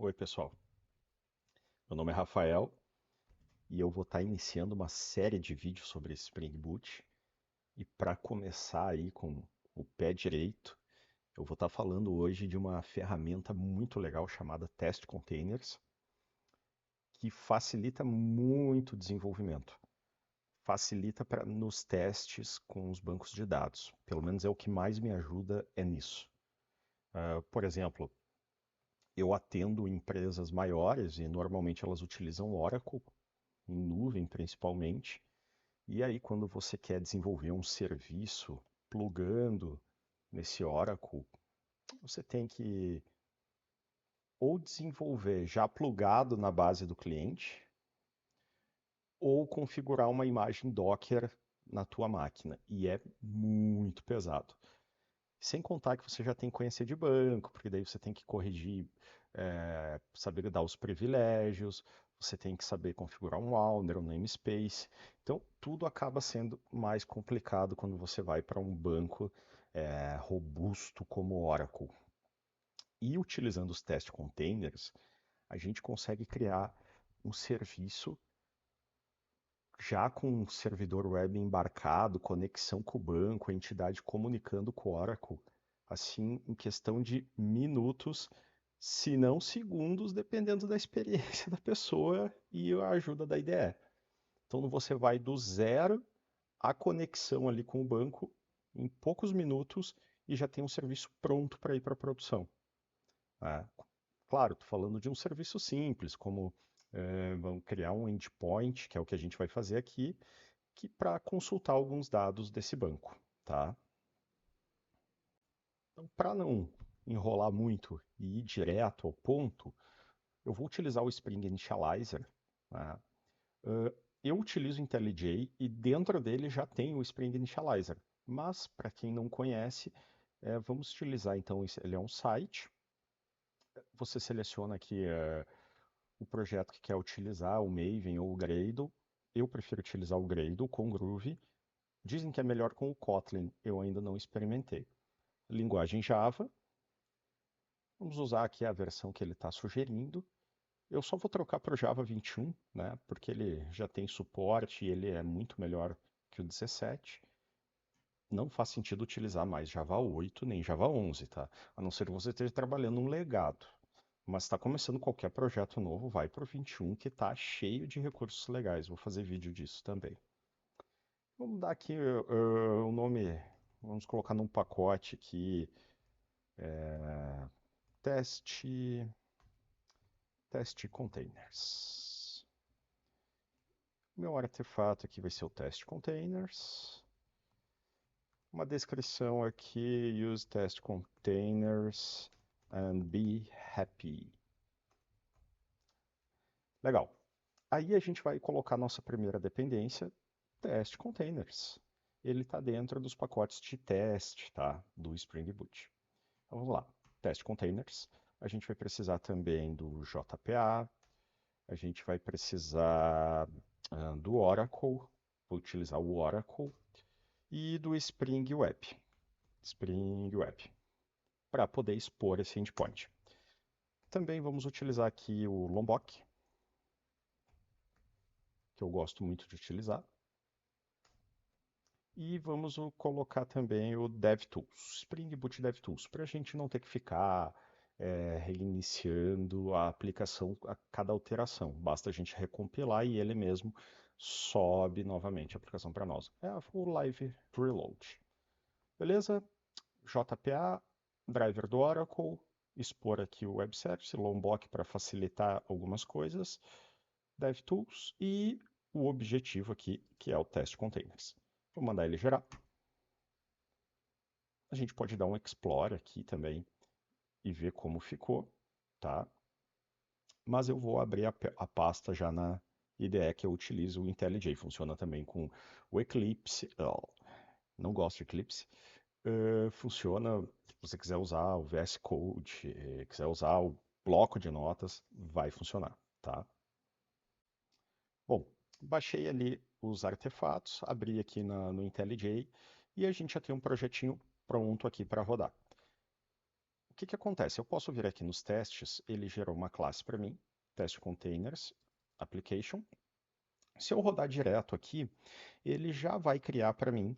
Oi, pessoal. Meu nome é Rafael e eu vou estar iniciando uma série de vídeos sobre Spring Boot. E para começar aí com o pé direito, eu vou estar falando hoje de uma ferramenta muito legal chamada Test Containers, que facilita muito o desenvolvimento. Facilita nos testes com os bancos de dados. Pelo menos é o que mais me ajuda é nisso. Por exemplo, eu atendo empresas maiores e normalmente elas utilizam Oracle em nuvem principalmente. E aí, quando você quer desenvolver um serviço plugando nesse Oracle, você tem que ou desenvolver já plugado na base do cliente, ou configurar uma imagem Docker na tua máquina. E é muito pesado. Sem contar que você já tem que conhecer de banco, porque daí você tem que corrigir, saber dar os privilégios, você tem que saber configurar um Walner, um namespace. Então, tudo acaba sendo mais complicado quando você vai para um banco robusto como o Oracle. E utilizando os test containers, a gente consegue criar um serviço já com um servidor web embarcado, conexão com o banco, a entidade comunicando com o Oracle, assim, em questão de minutos, se não segundos, dependendo da experiência da pessoa e a ajuda da IDE. Então você vai do zero à conexão ali com o banco em poucos minutos e já tem um serviço pronto para ir para a produção. Né? Claro, estou falando de um serviço simples, como vamos criar um endpoint, que é o que a gente vai fazer aqui, que para consultar alguns dados desse banco, tá? Então, para não enrolar muito e ir direto ao ponto, eu vou utilizar o Spring Initializer. Né? Eu utilizo o IntelliJ e dentro dele já tem o Spring Initializer. Mas, para quem não conhece, vamos utilizar então, ele é um site. Você seleciona aqui o projeto que quer utilizar, o Maven ou o Gradle. Eu prefiro utilizar o Gradle com Groovy. Dizem que é melhor com o Kotlin, eu ainda não experimentei. Linguagem Java. Vamos usar aqui a versão que ele está sugerindo. Eu só vou trocar para o Java 21, né? Porque ele já tem suporte e ele é muito melhor que o 17. Não faz sentido utilizar mais Java 8 nem Java 11, tá? A não ser que você esteja trabalhando um legado. Mas está começando qualquer projeto novo, vai para o 21, que está cheio de recursos legais. Vou fazer vídeo disso também. Vamos dar aqui o nome, vamos colocar num pacote aqui, teste, teste containers. Meu artefato aqui vai ser o teste containers. Uma descrição aqui, use test containers and be happy. Legal. Aí a gente vai colocar nossa primeira dependência, test containers. Ele está dentro dos pacotes de teste, tá? Do Spring Boot. Então, vamos lá. Test containers. A gente vai precisar também do JPA. A gente vai precisar do Oracle. Vou utilizar o Oracle. E do Spring Web. Spring Web. Para poder expor esse endpoint. Também vamos utilizar aqui o Lombok, que eu gosto muito de utilizar. E vamos colocar também o DevTools, Spring Boot DevTools, para a gente não ter que ficar reiniciando a aplicação a cada alteração. Basta a gente recompilar e ele mesmo sobe novamente a aplicação para nós. É o Live Reload. Beleza? JPA, driver do Oracle, expor aqui o Web Service, Lombok para facilitar algumas coisas, DevTools e o objetivo aqui, que é o Test Containers. Vou mandar ele gerar. A gente pode dar um explore aqui também e ver como ficou, tá? Mas eu vou abrir a pasta já na IDE que eu utilizo, o IntelliJ. Funciona também com o Eclipse. Oh, não gosto de Eclipse. Funciona, se você quiser usar o VS Code, quiser usar o bloco de notas, vai funcionar, tá? Bom, baixei ali os artefatos, abri aqui no IntelliJ e a gente já tem um projetinho pronto aqui para rodar. O que que acontece? Eu posso vir aqui nos testes, ele gerou uma classe para mim, test containers, application. Se eu rodar direto aqui, ele já vai criar para mim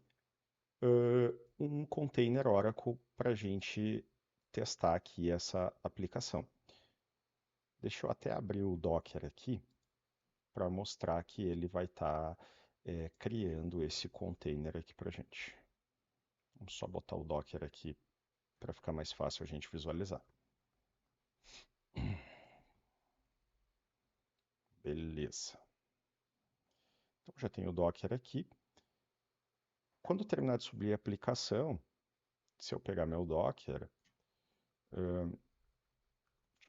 um container Oracle para a gente testar aqui essa aplicação. Deixa eu até abrir o Docker aqui para mostrar que ele vai estar criando esse container aqui para a gente. Vamos só botar o Docker aqui para ficar mais fácil a gente visualizar. Beleza. Então já tenho o Docker aqui. Quando terminar de subir a aplicação, se eu pegar meu Docker,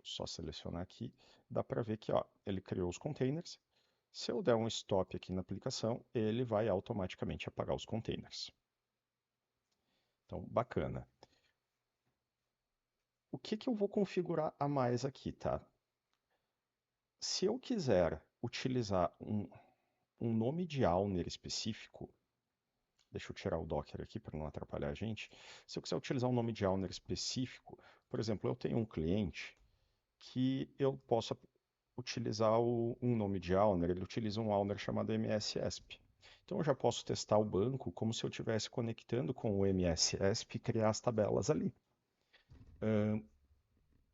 só selecionar aqui, dá para ver que ó, ele criou os containers. Se eu der um stop aqui na aplicação, ele vai automaticamente apagar os containers. Então, bacana. O que que eu vou configurar a mais aqui, tá? Se eu quiser utilizar um nome de owner específico, deixa eu tirar o Docker aqui para não atrapalhar a gente. Se eu quiser utilizar um nome de owner específico, por exemplo, eu tenho um cliente que eu possa utilizar um nome de owner, ele utiliza um owner chamado MSESP. Então eu já posso testar o banco como se eu estivesse conectando com o MSESP e criar as tabelas ali.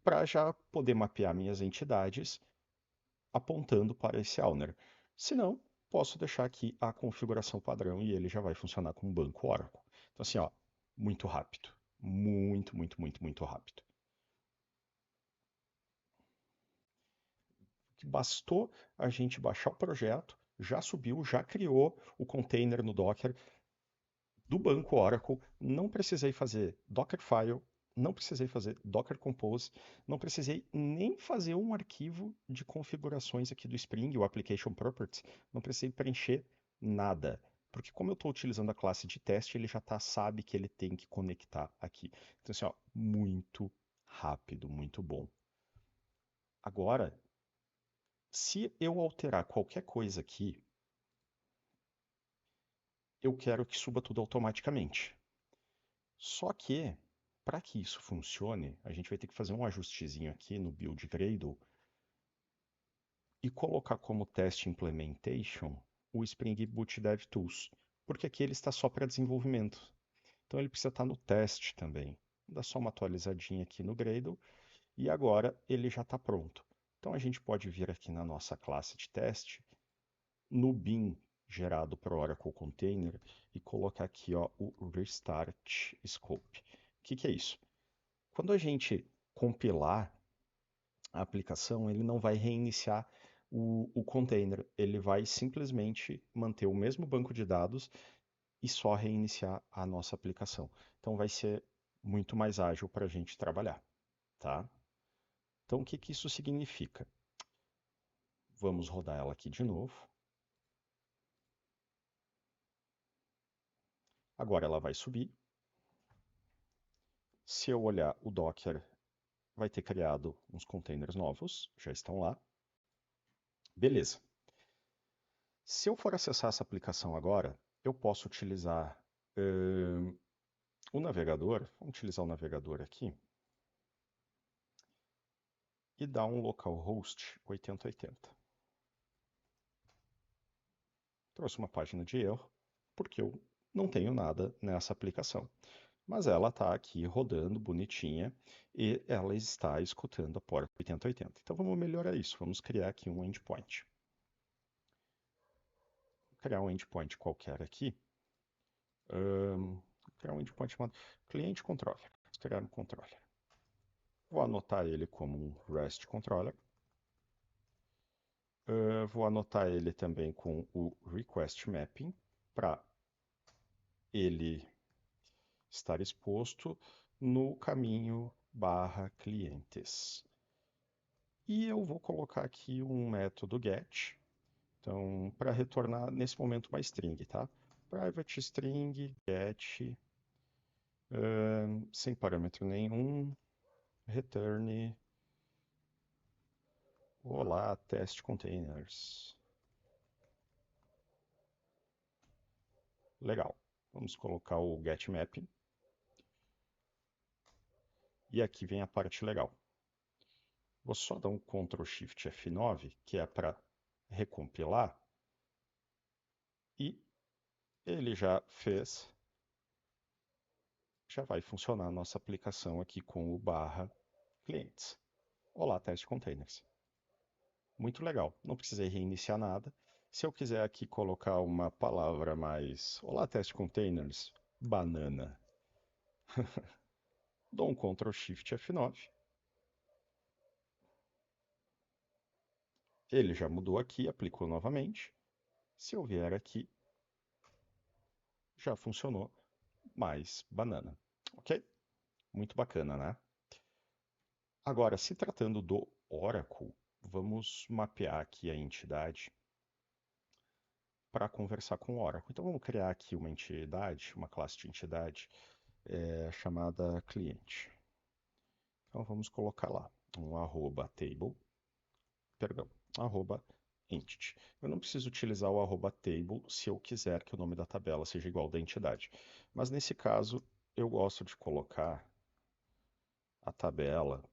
Para já poder mapear minhas entidades apontando para esse owner. Se não, posso deixar aqui a configuração padrão e ele já vai funcionar como banco Oracle. Então assim, ó, muito rápido. Muito, muito, muito, muito rápido. Bastou a gente baixar o projeto, já subiu, já criou o container no Docker do banco Oracle, não precisei fazer Dockerfile, não precisei fazer Docker Compose, não precisei nem fazer um arquivo de configurações aqui do Spring, o Application Properties, não precisei preencher nada. Porque como eu estou utilizando a classe de teste, ele já sabe que ele tem que conectar aqui. Então assim, ó, muito rápido, muito bom. Agora, se eu alterar qualquer coisa aqui, eu quero que suba tudo automaticamente. Só que, para que isso funcione, a gente vai ter que fazer um ajustezinho aqui no build Gradle e colocar como test implementation o Spring Boot DevTools, porque aqui ele está só para desenvolvimento. Então ele precisa estar no teste também. Dá só uma atualizadinha aqui no Gradle e agora ele já está pronto. Então a gente pode vir aqui na nossa classe de teste, no bin gerado para o Oracle Container e colocar aqui ó, o Restart Scope. O que é isso? Quando a gente compilar a aplicação, ele não vai reiniciar o container, ele vai simplesmente manter o mesmo banco de dados e só reiniciar a nossa aplicação. Então vai ser muito mais ágil para a gente trabalhar, tá? Então o que que isso significa? Vamos rodar ela aqui de novo. Agora ela vai subir. Se eu olhar o Docker, vai ter criado uns containers novos, já estão lá. Beleza. Se eu for acessar essa aplicação agora, eu posso utilizar o navegador, vamos utilizar o navegador aqui, e dar um localhost 8080. Trouxe uma página de erro, porque eu não tenho nada nessa aplicação. Mas ela está aqui rodando bonitinha e ela está escutando a porta 8080. Então vamos melhorar isso, vamos criar aqui um endpoint. Vou criar um endpoint qualquer aqui. Criar um endpoint chamado cliente controller. Vamos criar um controller. Vou anotar ele como um REST controller. Vou anotar ele também com o request mapping para ele estar exposto no caminho barra clientes. E eu vou colocar aqui um método get, então para retornar nesse momento uma string, tá? Private string get sem parâmetro nenhum, return olá test containers. Legal. Vamos colocar o get mapping. E aqui vem a parte legal. Vou só dar um Ctrl Shift F9, que é para recompilar, e ele já fez, já vai funcionar a nossa aplicação aqui com o barra clientes. Olá, teste containers. Muito legal, não precisei reiniciar nada. Se eu quiser aqui colocar uma palavra mais, olá, teste containers, banana, dou um Ctrl Shift F9. Ele já mudou aqui, aplicou novamente. Se eu vier aqui, já funcionou mais banana. Ok? Muito bacana, né? Agora, se tratando do Oracle, vamos mapear aqui a entidade para conversar com o Oracle. Então, vamos criar aqui uma entidade, uma classe de entidade chamada cliente. Então, vamos colocar lá um arroba table, perdão, arroba entity. Eu não preciso utilizar o arroba table se eu quiser que o nome da tabela seja igual ao da entidade. Mas nesse caso, eu gosto de colocar a tabela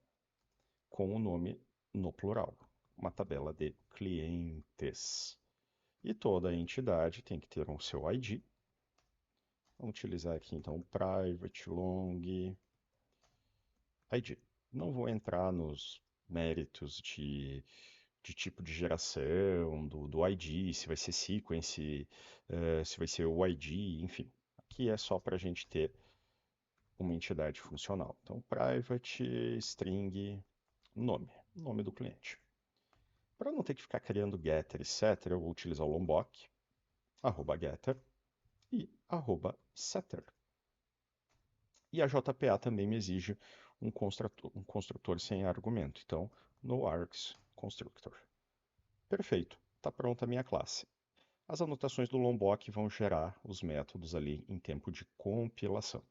com o nome no plural, uma tabela de clientes. E toda entidade tem que ter um seu ID. Vamos utilizar aqui então o private long ID. Não vou entrar nos méritos de tipo de geração, do ID, se vai ser sequence, se vai ser o ID, enfim. Aqui é só para a gente ter uma entidade funcional. Então, private string nome do cliente. Para não ter que ficar criando getter, etc., eu vou utilizar o Lombok, arroba getter e arroba setter. E a JPA também me exige um construtor sem argumento. Então, no args constructor. Perfeito, está pronta a minha classe. As anotações do Lombok vão gerar os métodos ali em tempo de compilação.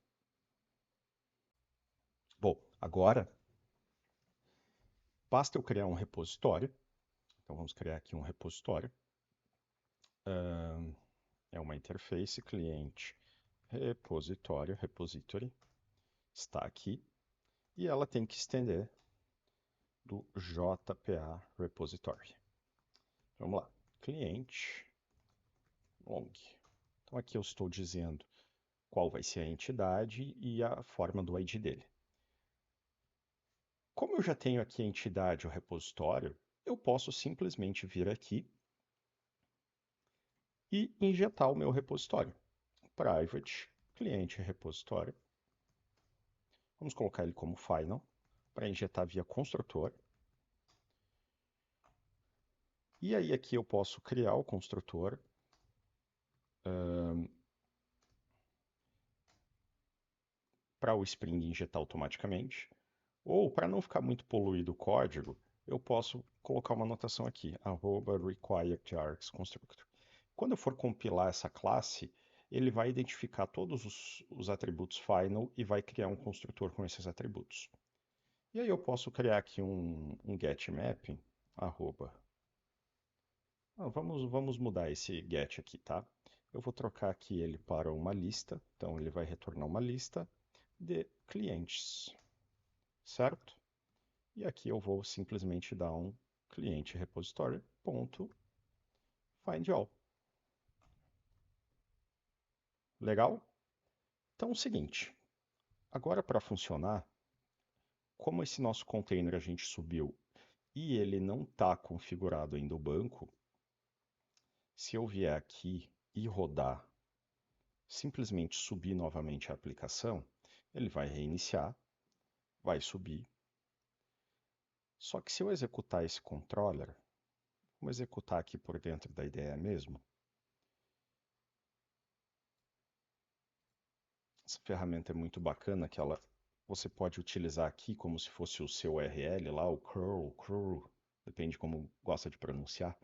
Bom, agora basta eu criar um repositório. Então vamos criar aqui um repositório. É uma interface cliente repositório, repository, está aqui. E ela tem que estender do JPA repository. Vamos lá, cliente long. Então aqui eu estou dizendo qual vai ser a entidade e a forma do ID dele. Como eu já tenho aqui a entidade, o repositório, eu posso simplesmente vir aqui e injetar o meu repositório. Private, cliente repositório. Vamos colocar ele como final, para injetar via construtor. E aí aqui eu posso criar o construtor para o Spring injetar automaticamente. Ou, para não ficar muito poluído o código, eu posso colocar uma anotação aqui, @requiredArgsConstructor. Quando eu for compilar essa classe, ele vai identificar todos os atributos final e vai criar um construtor com esses atributos. E aí eu posso criar aqui um getMapping, vamos mudar esse get aqui, tá? Eu vou trocar aqui ele para uma lista, então ele vai retornar uma lista de clientes, certo? E aqui eu vou simplesmente dar um cliente repository.findAll. Legal? Então é o seguinte, agora para funcionar, como esse nosso container a gente subiu e ele não está configurado ainda o banco, se eu vier aqui e rodar, simplesmente subir novamente a aplicação, ele vai reiniciar, vai subir. Só que se eu executar esse controller, vamos executar aqui por dentro da IDE mesmo. Essa ferramenta é muito bacana, que você pode utilizar aqui como se fosse o seu URL lá, o curl, depende como gosta de pronunciar,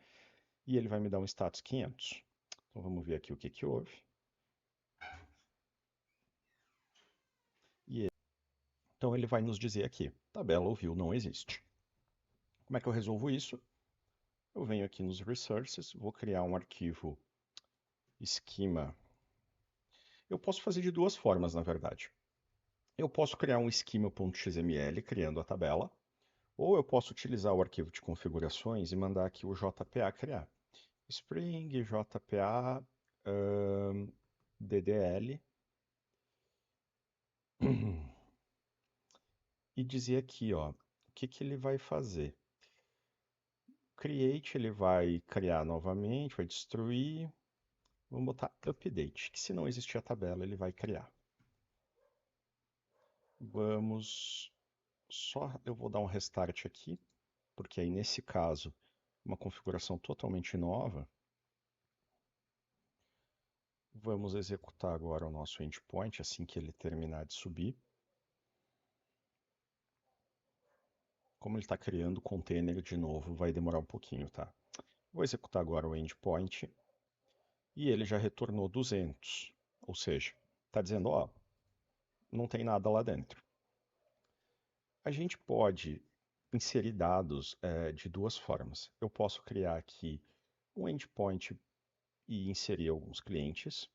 e ele vai me dar um status 500. Então vamos ver aqui o que que houve. Então ele vai nos dizer aqui, tabela ou view não existe. Como é que eu resolvo isso? Eu venho aqui nos resources, vou criar um arquivo schema. Eu posso fazer de duas formas, na verdade. Eu posso criar um schema.xml criando a tabela, ou eu posso utilizar o arquivo de configurações e mandar aqui o JPA criar. Spring JPA DDL e dizer aqui, ó, o que que ele vai fazer. Create, ele vai criar novamente, vai destruir. Vamos botar update, que se não existir a tabela, ele vai criar. Vamos eu vou dar um restart aqui, porque aí nesse caso, uma configuração totalmente nova. Vamos executar agora o nosso endpoint assim que ele terminar de subir. Como ele está criando o container de novo, vai demorar um pouquinho, tá? Vou executar agora o endpoint e ele já retornou 200. Ou seja, está dizendo, ó, não tem nada lá dentro. A gente pode inserir dados de duas formas. Eu posso criar aqui um endpoint e inserir alguns clientes,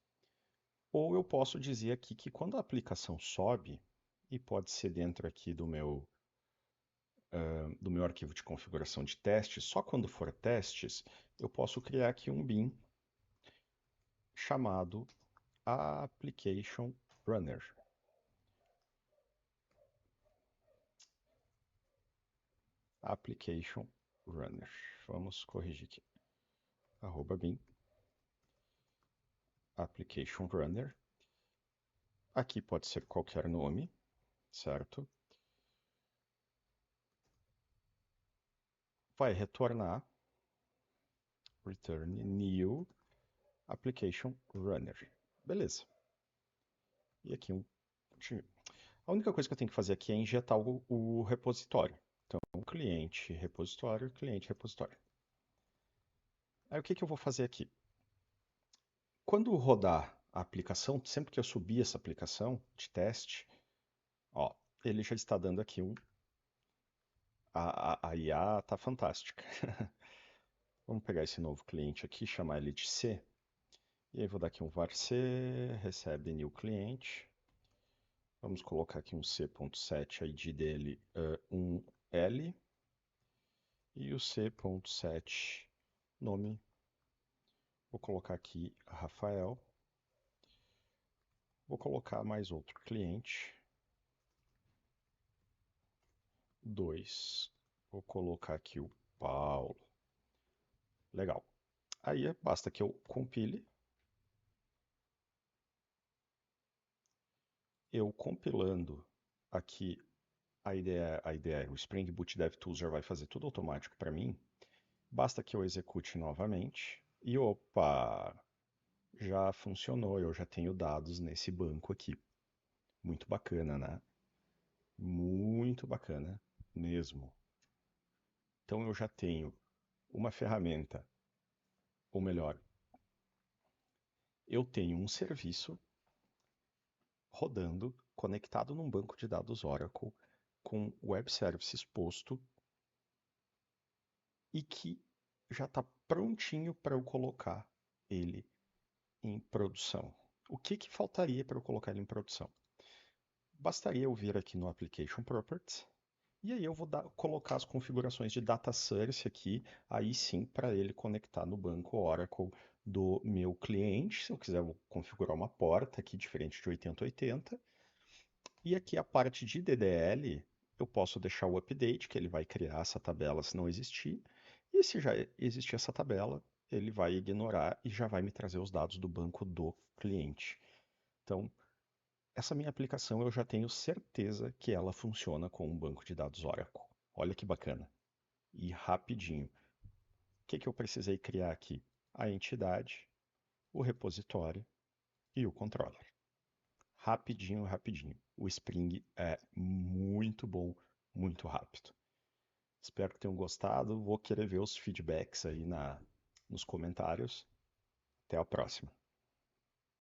ou eu posso dizer aqui que quando a aplicação sobe, e pode ser dentro aqui do meu arquivo de configuração de testes, só quando for testes, eu posso criar aqui um bin chamado Application Runner. Application Runner. Vamos corrigir aqui. @bin Application Runner. Aqui pode ser qualquer nome, certo? Vai retornar return new application runner. Beleza. E aqui a única coisa que eu tenho que fazer aqui é injetar o repositório. Então, cliente, repositório, cliente, repositório. Aí o que que eu vou fazer aqui? Quando rodar a aplicação, sempre que eu subir essa aplicação de teste, ó, ele já está dando aqui a IA tá fantástica. Vamos pegar esse novo cliente aqui, chamar ele de C. E aí vou dar aqui um var C, recebe new cliente. Vamos colocar aqui um C.set, ID dele 1L. E o C.set nome, vou colocar aqui Rafael. Vou colocar mais outro cliente. 2. Vou colocar aqui o Paulo. Legal. Aí basta que eu compile. Eu compilando aqui a ideia, o Spring Boot DevTools já vai fazer tudo automático para mim. Basta que eu execute novamente e opa, já funcionou, eu já tenho dados nesse banco aqui. Muito bacana, né? Muito bacana mesmo. Então eu já tenho uma ferramenta, ou melhor, eu tenho um serviço rodando, conectado num banco de dados Oracle, com web services posto e que já está prontinho para eu colocar ele em produção. O que que faltaria para eu colocar ele em produção? Bastaria eu vir aqui no Application Properties e aí eu vou colocar as configurações de Data Source aqui, aí sim para ele conectar no banco Oracle do meu cliente. Se eu quiser, eu vou configurar uma porta aqui diferente de 8080. E aqui a parte de DDL, eu posso deixar o update, que ele vai criar essa tabela se não existir. E se já existir essa tabela, ele vai ignorar e já vai me trazer os dados do banco do cliente. Então, essa minha aplicação eu já tenho certeza que ela funciona com um banco de dados Oracle. Olha que bacana. E rapidinho. O que que eu precisei criar aqui? A entidade, o repositório e o controller. Rapidinho, rapidinho. O Spring é muito bom, muito rápido. Espero que tenham gostado. Vou querer ver os feedbacks aí nos comentários. Até a próxima.